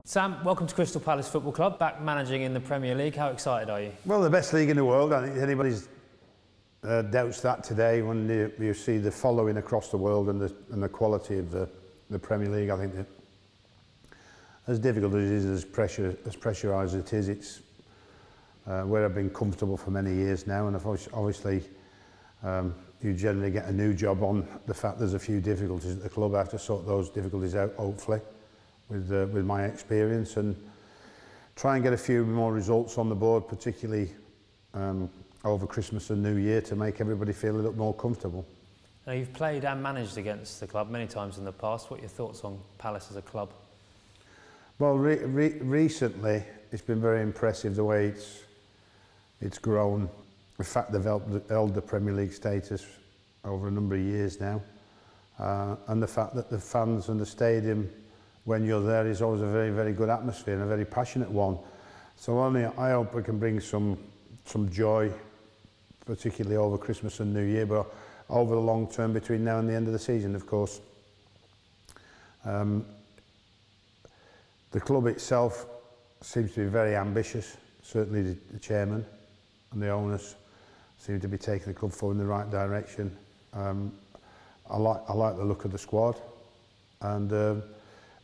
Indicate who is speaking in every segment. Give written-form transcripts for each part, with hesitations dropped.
Speaker 1: Sam, welcome to Crystal Palace Football Club, back managing in the Premier League. How excited are you?
Speaker 2: Well, the best league in the world. I think anybody's doubts that today when you see the following across the world and the quality of the Premier League. I think that as difficult as it is, as pressurised as it is, it's where I've been comfortable for many years now, and obviously you generally get a new job on the fact there's a few difficulties at the club. I have to sort those difficulties out, hopefully, with my experience, and try and get a few more results on the board, particularly over Christmas and New Year, to make everybody feel a little more comfortable.
Speaker 1: Now, you've played and managed against the club many times in the past. What are your thoughts on Palace as a club?
Speaker 2: Well, recently it's been very impressive the way it's grown. In fact, they've held the Premier League status over a number of years now, and the fact that the fans and the stadium, when you're there, is always a very, very good atmosphere and a very passionate one. So I hope we can bring some joy, particularly over Christmas and New Year, but over the long term between now and the end of the season, of course. The club itself seems to be very ambitious. Certainly the chairman and the owners seem to be taking the club forward in the right direction. I like the look of the squad, and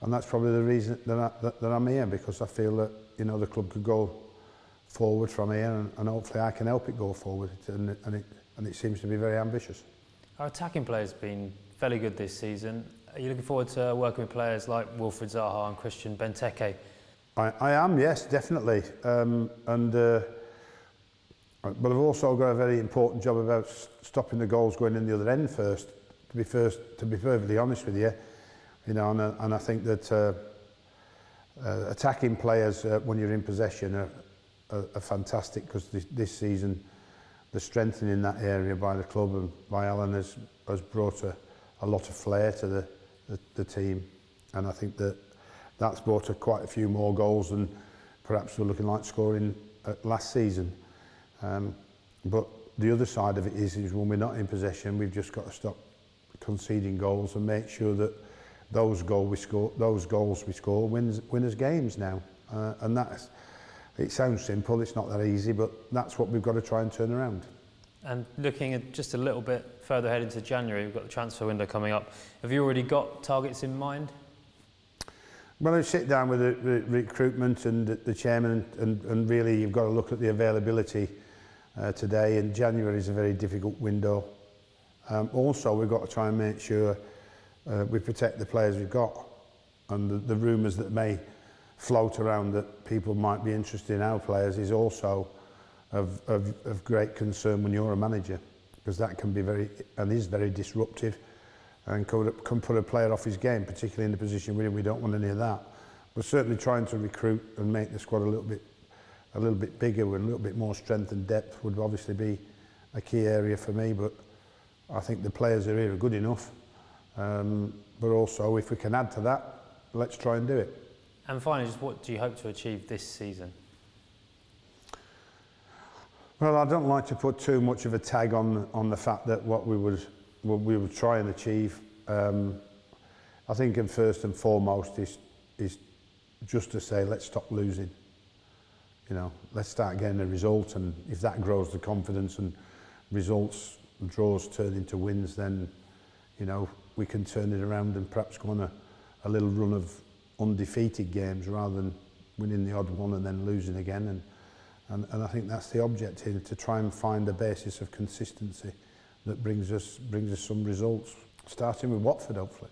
Speaker 2: that's probably the reason that I'm here, because I feel that, you know, the club could go forward from here, and hopefully I can help it go forward, and it seems to be very ambitious.
Speaker 1: Our attacking players have been fairly good this season. Are you looking forward to working with players like Wilfried Zaha and Christian Benteke? I am, yes, definitely. But I've also got a very important job about stopping the goals going in the other end first. To be perfectly honest with you, you know, and I think that attacking players when you're in possession are fantastic, because this season the strengthening in that area by the club and by Alan has brought a lot of flair to the team, and I think that's brought quite a few more goals than perhaps we're looking like scoring last season. But the other side of it is when we're not in possession, we've just got to stop conceding goals and make sure that those goals we score win us games now. And it sounds simple, it's not that easy, but that's what we've got to try and turn around. And looking at just a little bit further ahead into January, we've got the transfer window coming up. Have you already got targets in mind?
Speaker 2: Well, I sit down with the recruitment and the chairman, and really you've got to look at the availability today, and January is a very difficult window. Also, we've got to try and make sure we protect the players we've got, and the rumours that may float around that people might be interested in our players is also of great concern when you're a manager, because that can be is very disruptive and can put a player off his game, particularly in the position we're in. We don't want any of that. We're certainly trying to recruit and make the squad a little bit bigger, with a little bit more strength and depth would obviously be a key area for me, but I think the players are here are good enough. But also, if we can add to that, let's try and do it.
Speaker 1: And finally, just what do you hope to achieve this season?
Speaker 2: Well, I don't like to put too much of a tag on the fact that what we would try and achieve. I think, and first and foremost, is just to say, let's stop losing. You know, let's start getting a result, and if that grows the confidence and results and draws turn into wins, then, you know, we can turn it around and perhaps go on a little run of undefeated games rather than winning the odd one and then losing again. And I think that's the object here, to try and find a basis of consistency that brings us some results, starting with Watford, hopefully.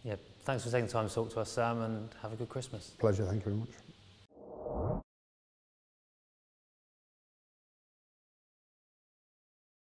Speaker 1: Yeah, thanks for taking the time to talk to us, Sam, and have a good Christmas.
Speaker 2: Pleasure, thank you very much.